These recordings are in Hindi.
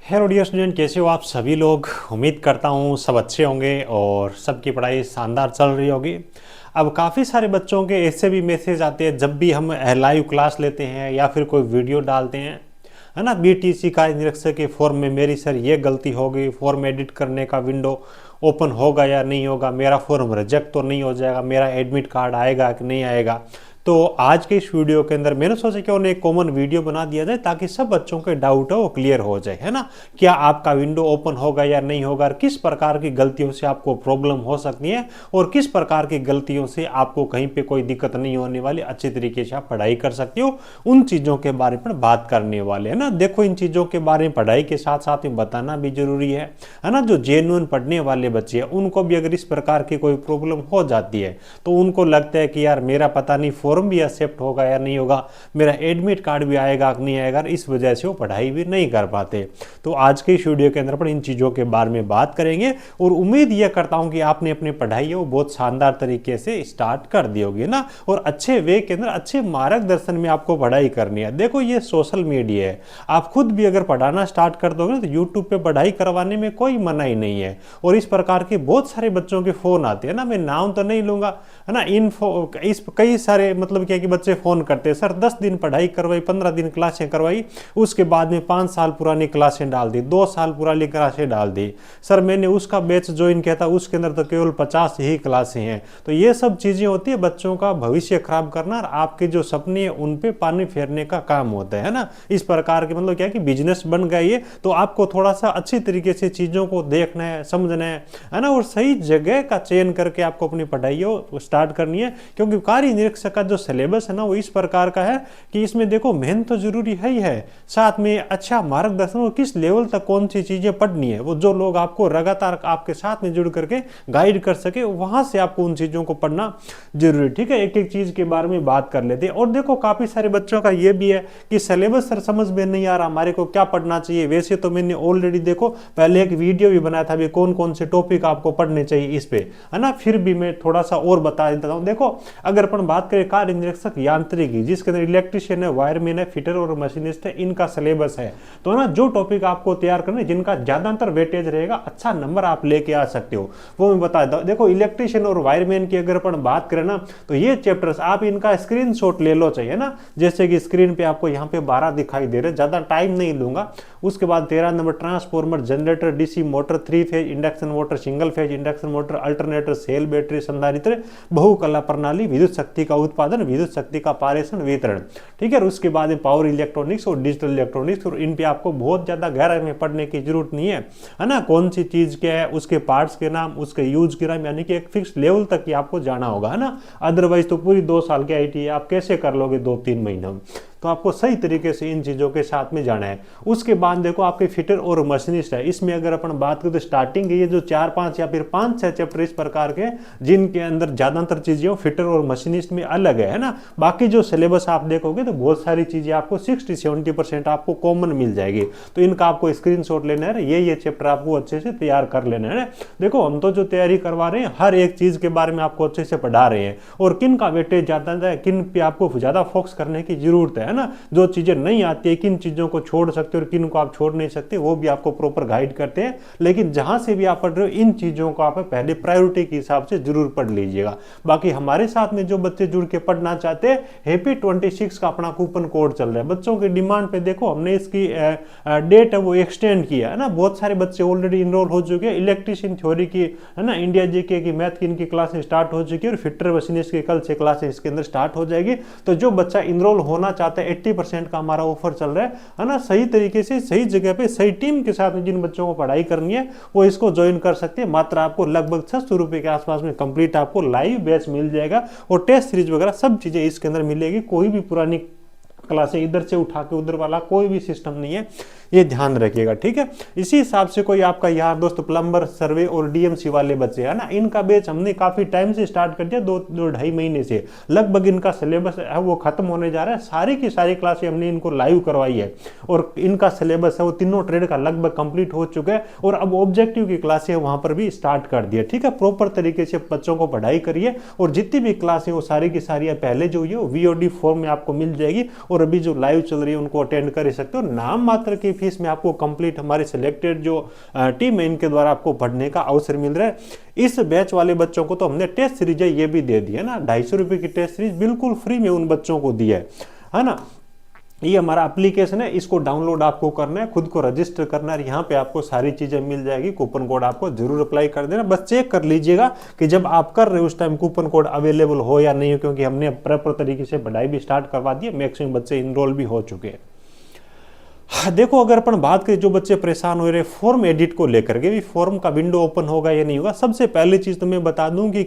हेलो डियर स्टूडेंट, कैसे हो आप सभी लोग। उम्मीद करता हूँ सब अच्छे होंगे और सबकी पढ़ाई शानदार चल रही होगी। अब काफ़ी सारे बच्चों के ऐसे भी मैसेज आते हैं जब भी हम लाइव क्लास लेते हैं या फिर कोई वीडियो डालते हैं, है ना। बीटीसी का निरीक्षक के फॉर्म में मेरी सर ये गलती हो गई, फॉर्म एडिट करने का विंडो ओपन होगा या नहीं होगा, मेरा फॉर्म रिजेक्ट तो नहीं हो जाएगा, मेरा एडमिट कार्ड आएगा कि नहीं आएगा। तो आज के इस वीडियो के अंदर मैंने सोचा कि उन्हें एक कॉमन वीडियो बना दिया जाए ताकि सब बच्चों के डाउट है वो क्लियर हो जाए, है ना। क्या आपका विंडो ओपन होगा या नहीं होगा, और किस प्रकार की गलतियों से आपको प्रॉब्लम हो सकती है और किस प्रकार की गलतियों से आपको कहीं पे कोई दिक्कत नहीं होने वाली, अच्छी तरीके से आप पढ़ाई कर सकते हो। उन चीज़ों के बारे में बात करने वाले, है ना। देखो, इन चीज़ों के बारे में पढ़ाई के साथ साथ में बताना भी जरूरी है ना। जो जेन्युइन पढ़ने वाले बच्चे हैं उनको भी अगर इस प्रकार की कोई प्रॉब्लम हो जाती है तो उनको लगता है कि यार मेरा पता नहीं फॉर्म भी एक्सेप्ट होगा या नहीं होगा, मेरा एडमिट कार्ड भी आएगा कि नहीं आएगा, इस वजह से वो पढ़ाई भी नहीं कर पाते। तो आज के इस वीडियो के अंदर पर इन चीज़ों के बारे में बात करेंगे और उम्मीद यह करता हूं कि आपने अपनी पढ़ाई है वो बहुत शानदार तरीके से स्टार्ट कर दी होगी ना, और अच्छे वे के अंदर अच्छे मार्गदर्शन में आपको पढ़ाई करनी है। देखो, ये सोशल मीडिया है, आप खुद भी अगर पढ़ाना स्टार्ट कर दोगे तो यूट्यूब पे पढ़ाई करवाने में कोई मनाही नहीं है। और इस प्रकार के बहुत सारे बच्चों के फोन आते हैं ना, मैं नाम तो नहीं लूंगा, है ना। इस कई सारे मतलब क्या कि बच्चे फोन करते हैं, सर 10 दिन पढ़ाई करवाई, 15 दिन क्लासें करवाई, उसके बाद में 5 साल पुरानी क्लासें डाल दी, 2 साल पुरानी क्लासें डाल दी, सर मैंने उसका बैच ज्वाइन किया था उसके अंदर तो केवल 50 ही क्लासें हैं। तो ये सब चीजें होती है बच्चों का भविष्य खराब करना और आपके जो सपने हैं उन पे पानी फेरने का काम होता है ना। इस प्रकार के मतलब क्या कि बिजनेस बन गया ये, तो आपको थोड़ा सा अच्छी तरीके से चीजों को देखना है, समझना है ना, और सही जगह का चयन करके आपको अपनी पढ़ाई स्टार्ट करनी है। क्योंकि कार्य निरीक्षक का जो सिलेबस है ना वो इस प्रकार का है कि इसमें देखो मेहनत तो जरूरी है ही है, साथ में अच्छा मार्गदर्शन और किस लेवल तक कौन सी चीजें पढ़नी है, वो जो लोग आपको लगातार आपके साथ में जुड़ करके गाइड कर सके, वहां से आपको उन चीजों को पढ़ना जरूरी। ठीक है, एक एक चीज के बारे में बात कर लेते हैं। और देखो, काफी सारे बच्चों का ये भी है कि सिलेबस सर समझ में नहीं आ रहा, हमारे को क्या पढ़ना चाहिए। वैसे तो मैंने ऑलरेडी देखो पहले एक वीडियो भी बनाया था भी कौन कौन से टॉपिक आपको पढ़ने चाहिए इस पे, है ना। फिर भी मैं थोड़ा सा और बता देता हूं। देखो, अगर अपन बात करें कार्य निरीक्षक यांत्रिकी, जिसके अंदर इलेक्ट्रिशियन है, वायरमैन है, फिटर और मशीनिस्ट है, इनका सिलेबस है, तो ना जो टॉपिक आपको तैयार करने जिनका ज्यादातर वेटेज रहेगा, अच्छा नंबर आप लेके आ सकते हो, वो मैं बता देता हूं। देखो, इलेक्ट्रिशियन और वायरमैन की अगर अपन बात करें ना तो ये चैप्टर्स आप इनका स्क्रीनशॉट ले लो चाहिए ना। जैसे कि स्क्रीन पे आपको यहाँ पे 12 दिखाई दे रहे, ज्यादा टाइम नहीं लूंगा। उसके बाद 13 number transformer, generator, DC motor, 3 phase induction motor, single phase induction motor, alternator, cell, battery, संधारित्र, बहुकला प्रणाली, विद्युत शक्ति का उत्पादन, विद्युत शक्ति का पारेषण, वितरण। ठीक है, और उसके बाद पावर इलेक्ट्रॉनिक्स और डिजिटल इलेक्ट्रॉनिक्स, और इन पे आपको बहुत ज्यादा गहराई में पढ़ने की जरूरत नहीं है ना। कौन सी चीज क्या है, उसके पार्ट्स के नाम, उसके यूज के नाम, यानी कि एक फिक्स लेवल तक ही आपको जाना होगा, है ना। अदरवाइज तो पूरी 2 साल की आईटी है, आप कैसे कर लोगे 2-3 महीनों में। तो आपको सही तरीके से इन चीजों के साथ में जाना है। उसके बाद देखो आपके फिटर और मशीनिस्ट है, इसमें अगर अपन बात करें तो स्टार्टिंग ये जो 4-5 या फिर 5-6 चैप्टर इस प्रकार के जिनके अंदर ज्यादातर चीजें फिटर और मशीनिस्ट में अलग है ना। बाकी जो सिलेबस आप देखोगे तो बहुत सारी चीजें आपको 60-70% आपको कॉमन मिल जाएगी। तो इनका आपको स्क्रीनशॉट लेना है, ये चैप्टर आपको अच्छे से तैयार कर लेना है। देखो, हम तो जो तैयारी करवा रहे हैं हर एक चीज के बारे में आपको अच्छे से पढ़ा रहे हैं, और किन का वेटेज ज्यादा है, किन पे आपको ज्यादा फोकस करने की जरूरत है ना। जो चीजें नहीं आती है, किन चीजों को छोड़ सकते हो और किन को आप छोड़ नहीं सकते, वो भी आपको प्रॉपर गाइड करते हैं। लेकिन जहां से भी आप पढ़ रहे हो इन चीजों को आप पहले प्रायोरिटी के हिसाब से जरूर पढ़ लीजिएगा। बाकी हमारे साथ में जो बच्चे जुड़ के पढ़ना चाहते हैं, हैप्पी 26 का अपना कूपन कोड चल रहा है। बच्चों की डिमांड पे देखो हमने इसकी डेट है वो एक्सटेंड किया है ना। बहुत सारे बच्चे ऑलरेडी इनरोल हो चुके हैं। इलेक्ट्रिशियन थ्योरी की, है ना, इंडिया जीके की, मैथ की इनकी क्लासें स्टार्ट हो चुकी है, और फिटर मशीनिस्ट की कल से क्लासें इसके अंदर स्टार्ट हो जाएगी। तो जो बच्चा इनरोल होना चाहता है 80% का हमारा ऑफर चल रहा है ना। सही तरीके से सही जगह पे सही टीम के साथ में जिन बच्चों को पढ़ाई करनी है वो इसको ज्वाइन कर सकते हैं। मात्र आपको लगभग 600 रुपए के आसपास में कंप्लीट आपको लाइव बैच मिल जाएगा, और टेस्ट सीरीज वगैरह सब चीजें इसके अंदर मिलेगी। कोई भी पुरानी क्लासें इधर से उठा के उधर वाला कोई भी सिस्टम नहीं है, ये ध्यान रखिएगा। ठीक है, इसी हिसाब से कोई आपका यार दोस्त प्लम्बर, सर्वे और डीएमसी वाले बच्चे है ना, इनका बैच हमने काफी टाइम से स्टार्ट कर दिया, 2-2.5 महीने से लगभग इनका सिलेबस है वो खत्म होने जा रहा है। सारी की सारी क्लासें हमने इनको लाइव करवाई है, और इनका सिलेबस है वो तीनों ट्रेड का लगभग कंप्लीट हो चुका है, और अब ऑब्जेक्टिव की क्लासें वहां पर भी स्टार्ट कर दिया। ठीक है, प्रॉपर तरीके से बच्चों को पढ़ाई करिए, और जितनी भी क्लासें वो सारी की सारी पहले जो ये वीओडी फॉर्म में आपको मिल जाएगी, और अभी जो लाइव चल रही है उनको अटेंड कर सकते हो। नाम मात्र की फीस में आपको कंप्लीट हमारे सिलेक्टेड जो टीम है इनके द्वारा आपको पढ़ने का अवसर मिल रहा है। इस बैच वाले बच्चों को तो हमने टेस्ट सीरीज है ये भी दे दी है ना, 250 रुपये की टेस्ट सीरीज बिल्कुल फ्री में उन बच्चों को दी है ना। ये हमारा एप्लीकेशन है, इसको डाउनलोड आपको करना है, खुद को रजिस्टर करना है, यहाँ पे आपको सारी चीजें मिल जाएगी। कूपन कोड आपको जरूर अप्लाई कर देना, बस चेक कर लीजिएगा कि जब आप कर रहे हो उस टाइम कूपन कोड अवेलेबल हो या नहीं हो, क्योंकि हमने प्रॉपर तरीके से पढ़ाई भी स्टार्ट करवा दी है, मैक्सिमम बच्चे इनरोल भी हो चुके हैं। देखो अगर अपन बात करें जो बच्चे परेशान हो रहे फॉर्म एडिट को लेकर के भी, फॉर्म का विंडो ओपन होगा या नहीं होगा, सबसे पहली चीज तो मैं बता दूं कि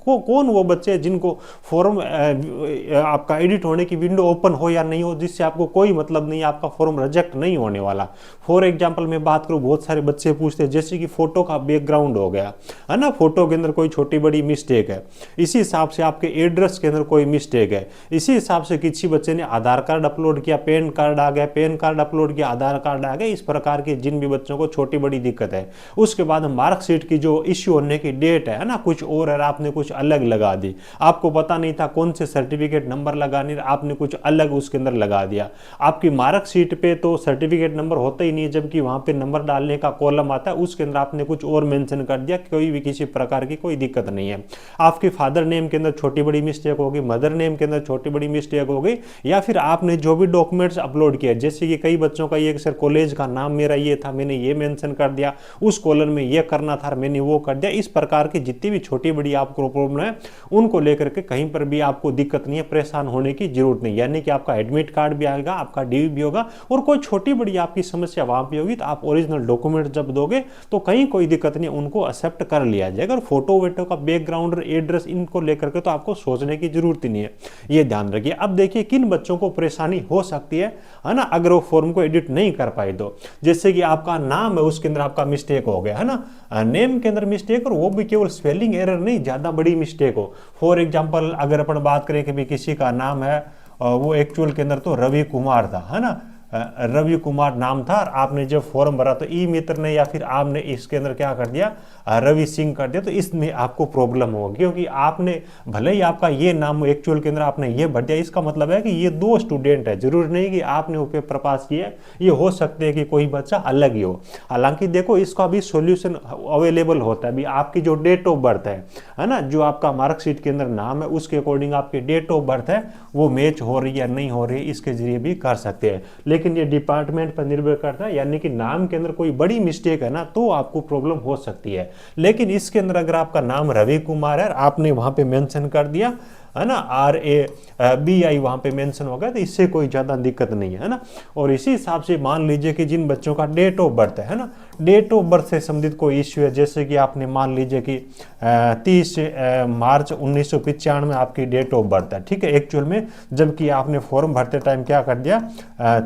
कौन वो बच्चे जिनको फॉर्म आपका एडिट होने की विंडो ओपन हो या नहीं हो, जिससे आपको कोई मतलब नहीं, आपका फॉर्म रिजेक्ट नहीं होने वाला। फॉर एग्जाम्पल मैं बात करूं, बहुत सारे बच्चे पूछते हैं जैसे कि फोटो का बैकग्राउंड हो गया है ना, फोटो के अंदर कोई छोटी बड़ी मिस्टेक है, इसी हिसाब से आपके एड्रेस के अंदर कोई मिस्टेक है, इसी हिसाब से किसी बच्चे ने आधार कार्ड अपलोड किया, पैन कार्ड आ गया, पैन कार्ड अपलोड किया, आधार कार्ड आ गया, इस प्रकार की जिन भी बच्चों को छोटी बड़ी दिक्कत है। उसके बाद मार्कशीट की जो इश्यू होने की डेट है ना, कुछ और है, आपने कुछ अलग लगा दी, आपको पता नहीं था कौन से सर्टिफिकेट नंबर लगाने, आपने कुछ अलग उसके अंदर लगा दिया। आपकी मार्कशीट पे तो सर्टिफिकेट नंबर होता ही नहीं, जबकि वहां पे नंबर डालने का कॉलम आता है, उसके अंदर आपने कुछ और मेंशन कर दिया, कोई भी किसी प्रकार की कोई दिक्कत नहीं है। आपके फादर नेम के अंदर छोटी बड़ी मिस्टेक होगी, मदर नेम के अंदर छोटी बड़ी मिस्टेक होगी, या फिर आपने जो भी डॉक्यूमेंट्स अपलोड किया, जैसे कि कई बच्चों का ये सर कॉलेज का नाम मेरा ये था, मैंने ये मेंशन कर दिया, उस कॉलम में ये करना था, मैंने वो कर दिया। इस प्रकार की जितनी भी छोटी बड़ी आपको प्रॉब्लम है उनको लेकर के कहीं पर भी आपको दिक्कत नहीं है, परेशान होने की जरूरत नहीं। यानी कि आपका एडमिट कार्ड भी आएगा, आपका डीवी भी होगा, और कोई छोटी बड़ी आपकी समस्या वहां पर होगी तो आप ओरिजिनल डॉक्यूमेंट जब दोगे तो कहीं कोई दिक्कत नहीं, उनको एक्सेप्ट कर लिया जाएगा। अगर फोटो वेटो का बैकग्राउंड एड्रेस इनको लेकर के तो आपको सोचने की जरूरत ही नहीं है, ये ध्यान रखिए। अब देखिए किन बच्चों को परेशानी हो सकती है ना, अगर वो फॉर्म को एडिट नहीं कर पाए तो, जैसे कि आपका नाम है उसके अंदर आपका मिस्टेक हो गया है ना, नेम के अंदर मिस्टेक, और वो भी केवल स्पेलिंग एरर नहीं, ज्यादा बड़ी मिस्टेक हो। फॉर एग्जांपल अगर अपन बात करें कि भी किसी का नाम है वो एक्चुअल के अंदर तो रवि कुमार था है ना, रवि कुमार नाम था, और आपने जब फॉर्म भरा तो ई मित्र ने या फिर आपने इसके अंदर क्या कर दिया, रवि सिंह कर दिया, तो इसमें आपको प्रॉब्लम होगी, क्योंकि आपने भले ही आपका ये नाम एक्चुअल के अंदर आपने ये भर दिया, इसका मतलब है कि ये दो स्टूडेंट है, जरूर नहीं कि आपने वो पेपर पास किया, ये हो सकते हैं कि कोई बच्चा अलग ही हो। हालांकि देखो इसका भी सॉल्यूशन अवेलेबल होता है, भी आपकी जो डेट ऑफ बर्थ है ना, जो आपका मार्कशीट के अंदर नाम है उसके अकॉर्डिंग आपकी डेट ऑफ बर्थ है वो मैच हो रही है या नहीं हो रही, इसके जरिए भी कर सकते हैं। लेकिन ये डिपार्टमेंट पर निर्भर करता है, यानी कि नाम के अंदर कोई बड़ी मिस्टेक है ना तो आपको प्रॉब्लम हो सकती है। लेकिन इसके अंदर अगर आपका नाम रवि कुमार है, आपने वहां पे मेंशन कर दिया है ना, RABI वहां पे मेंशन हो गया, तो इससे कोई ज्यादा दिक्कत नहीं है ना। और इसी हिसाब से मान लीजिए कि जिन बच्चों का डेट ऑफ बर्थ है ना, डेट ऑफ बर्थ से संबंधित कोई इश्यू है, जैसे कि आपने मान लीजिए कि 30 मार्च 1995 में आपकी डेट ऑफ बर्थ है, ठीक है एक्चुअल में, जबकि आपने फॉर्म भरते टाइम क्या कर दिया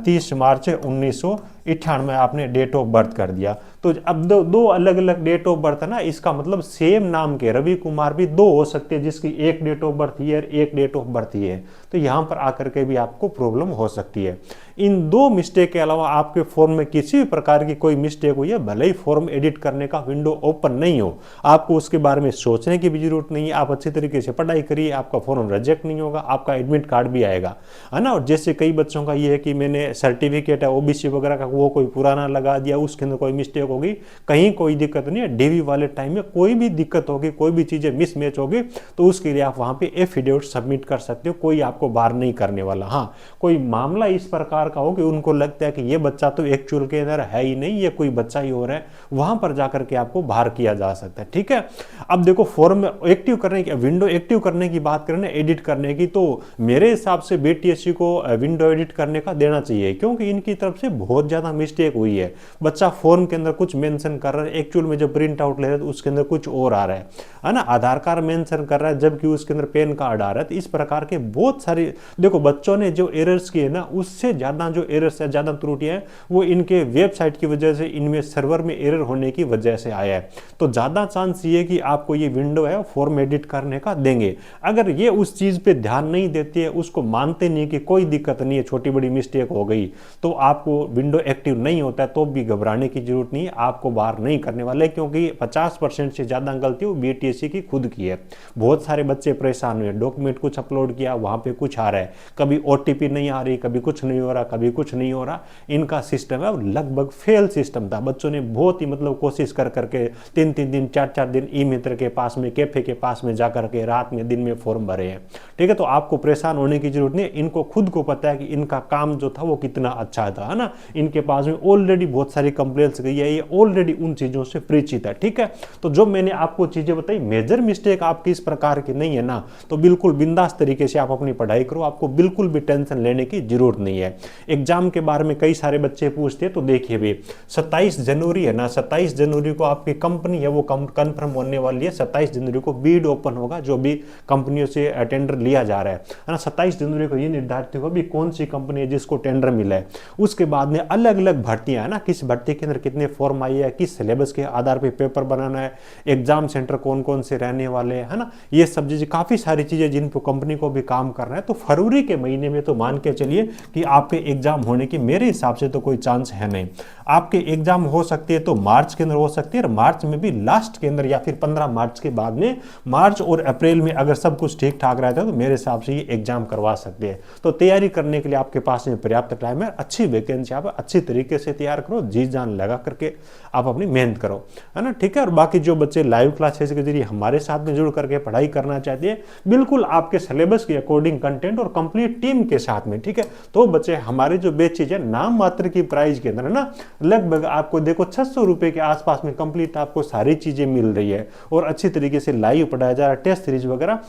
30 मार्च 1998 में आपने डेट ऑफ बर्थ कर दिया। तो अब दो अलग अलग डेट ऑफ बर्थ है ना, इसका मतलब सेम नाम के रवि कुमार भी दो हो सकते हैं, जिसकी एक डेट ऑफ बर्थ ये एक डेट ऑफ बर्थ ये है, तो यहां पर आकर के भी आपको प्रॉब्लम हो सकती है। इन दो मिस्टेक के अलावा आपके फॉर्म में किसी भी प्रकार की कोई मिस्टेक हुई है, भले ही फॉर्म एडिट करने का विंडो ओपन नहीं हो, आपको उसके बारे में सोचने की भी जरूरत नहीं है। आप अच्छी तरीके से पढ़ाई करिए, आपका फॉर्म रिजेक्ट नहीं होगा, आपका एडमिट कार्ड भी आएगा है ना। और जैसे कई बच्चों का ये है कि मैंने सर्टिफिकेट है OBC वगैरह का वो कोई पुराना लगा दिया, उसके अंदर कोई मिस्टेक होगी, कहीं कोई दिक्कत नहीं है। डीवी वाले टाइम में कोई भी दिक्कत होगी, कोई भी चीजें मिसमैच होगी, तो उसके लिए आप वहां पे एफिडेविट सबमिट कर सकते हो, कोई आपको बार नहीं करने वाला। हाँ, कोई मामला इस प्रकार का हो कि उनको लगता है कि ये बच्चा तो एक्चुअल के अंदर है ही नहीं, ये कोई बच्चा ही हो रहा है, वहां पर जाकर के आपको बाहर किया जा सकता है, ठीक है। अब देखो फॉर्म एक्टिव करने की, विंडो एक्टिव करने की बात करें ना, एडिट करने की, तो मेरे हिसाब से BTSC को विंडो एडिट करने का देना चाहिए, क्योंकि इनकी तरफ से बहुत ज्यादा मिस्टेक हुई है। बच्चा फॉर्म के अंदर कुछ मेंशन कर रहा है, एक्चुअल में जब प्रिंट आउट ले रहा है तो उसके अंदर कुछ और आ रहा है ना, आधार कार्ड मेंशन कर रहा है जबकि उसके अंदर पैन कार्ड आ रहा है। तो इस प्रकार के बहुत सारे, देखो बच्चों ने जो एरर्स किए ना, उससे ज्यादा जो एरर्स है, ज्यादा त्रुटियां हैं, वो इनके वेबसाइट की वजह से, इनमें सर्वर में एरर होने की वजह से आया है। तो ज्यादा चांस ये कि आपको ये विंडो है फॉर्म एडिट करने का देंगे। अगर ये उस चीज पे ध्यान नहीं देती है, उसको मानते नहीं कि कोई दिक्कत नहीं है, छोटी बड़ी मिस्टेक हो गई, तो आपको विंडो एक्टिव नहीं होता है तो भी घबराने की जरूरत नहीं है, आपको बाहर नहीं करने वाले, क्योंकि 50% से ज़्यादा गलती वो बीटीएससी की खुद की है। बहुत सारे बच्चे परेशान हुए, डॉक्यूमेंट कुछ अपलोड किया, वहाँ पे कुछ आ रहा है, कभी ओटीपी नहीं आ रही, कभी कुछ नहीं हो रहा, कभी कुछ नहीं हो रहा। इनका सिस्टम है लगभग फेल सिस्टम था। बच्चों ने बहुत ही मतलब कोशिश कर करके 3-3 दिन 4-4 दिन ई मित्र के पास में, कैफे के पास में जा करके रात में दिन में फॉर्म भरे हैं। ठीक है, तो आपको परेशान होने की जरूरत नहीं, इनको खुद को पता है कि इनका काम जो था वो कितना अच्छा था, है ना। इनके पास में ऑलरेडी बहुत सारी कंप्लेंट्स गई है, ये ऑलरेडी उन चीजों से परिचित है। ठीक है, तो जो मैंने आपको चीजें बताई, मेजर मिस्टेक आपकी इस प्रकार की नहीं है ना, तो बिल्कुल बिंदास तरीके से आप अपनी पढ़ाई करो, आपको बिल्कुल भी टेंशन लेने की जरूरत नहीं है। एग्जाम के बारे में कई सारे बच्चे पूछते हैं, तो देखिए भाई 27 जनवरी है ना, 27 जनवरी को आपकी कंपनी है वो कंफर्म होने वाली है। 27 जनवरी को बीड ओपन होगा, जो भी कंपनियों से टेंडर लिया जा रहा है ना। 27 जनवरी को ये निर्धारित होगा भी कौन सी कंपनी है जिसको टेंडर मिला है। उसके बाद में अलग अलग भर्तियां है ना, किस भर्ती के अंदर कितने फॉर्म आई है, किस सिलेबस के आधार पर पेपर बनाना है, एग्जाम सेंटर कौन कौन से रहने वाले हैं, है ना। ये सब चीजें, काफी सारी चीजें जिन पर कंपनी को भी काम करना है। तो फरवरी के महीने में तो मान के चलिए कि आपके एग्जाम होने की मेरे हिसाब से तो कोई चांस है नहीं। आपके एग्जाम हो सकती है तो मार्च के अंदर हो सकती है, और मार्च में भी लास्ट के अंदर या फिर 15 मार्च के बाद में, मार्च और अप्रैल में अगर सब कुछ ठीक ठाक रहता है तो मेरे हिसाब से ये एग्जाम करवा सकते हैं। तो तैयारी करने के लिए आपके पास में पर्याप्त टाइम है। अच्छी वैकेंसी आप अच्छी तरीके से तैयार करो, जी जान लगा करके आप अपनी मेहनत करो, है ना। ठीक है, और बाकी जो बच्चे लाइव क्लासेस के जरिए हमारे साथ में जुड़ करके पढ़ाई करना चाहते हैं, बिल्कुल आपके सिलेबस के अकॉर्डिंग कंटेंट और कंप्लीट टीम के साथ में, ठीक है, तो बच्चे हमारे जो बैचेज है नाम मात्र की प्राइस के अंदर है ना, लगभग आपको देखो 600 रुपए के आसपास में कंप्लीट आपको सारी चीजें मिल रही है, और अच्छी तरीके से लाइव पढ़ाया जा रहा है, टेस्ट सीरीज वगैरह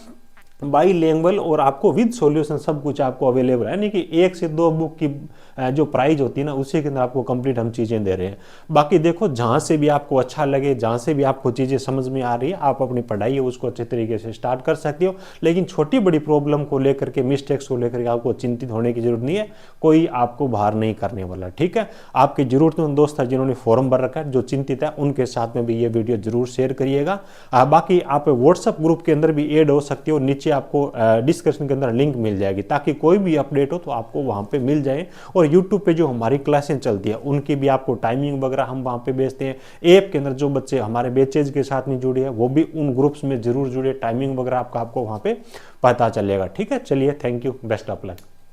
बाई लैंग्वेज, और आपको विद सॉल्यूशन सब कुछ आपको अवेलेबल है। नहीं कि 1 से 2 बुक की जो प्राइस होती है ना, उसी के अंदर आपको कंप्लीट हम चीज़ें दे रहे हैं। बाकी देखो, जहाँ से भी आपको अच्छा लगे, जहाँ से भी आपको चीज़ें समझ में आ रही है, आप अपनी पढ़ाई है उसको अच्छे तरीके से स्टार्ट कर सकते हो। लेकिन छोटी बड़ी प्रॉब्लम को लेकर के, मिस्टेक्स को लेकर के आपको चिंतित होने की जरूरत नहीं है, कोई आपको बाहर नहीं करने वाला। ठीक है, आपकी जरूरतमंद दोस्त है जिन्होंने फॉर्म भर रखा है, जो चिंतित है, उनके साथ में भी ये वीडियो जरूर शेयर करिएगा। बाकी आप व्हाट्सएप ग्रुप के अंदर भी ऐड हो सकते हो, नीचे आपको डिस्क्रिप्शन के अंदर लिंक मिल जाएगी, ताकि कोई भी अपडेट हो तो आपको वहां पे मिल जाए। और यूट्यूब पे जो हमारी क्लासें चलती है उनकी भी आपको टाइमिंग वगैरह हम वहां पे भेजते हैं। ऐप के अंदर जो बच्चे हमारे बैचेज के साथ में जुड़े हैं वो भी उन ग्रुप्स में जरूर जुड़े, टाइमिंग वगैरह आपको वहां पे पता चलेगा। ठीक है, चलिए, thank you, best of luck.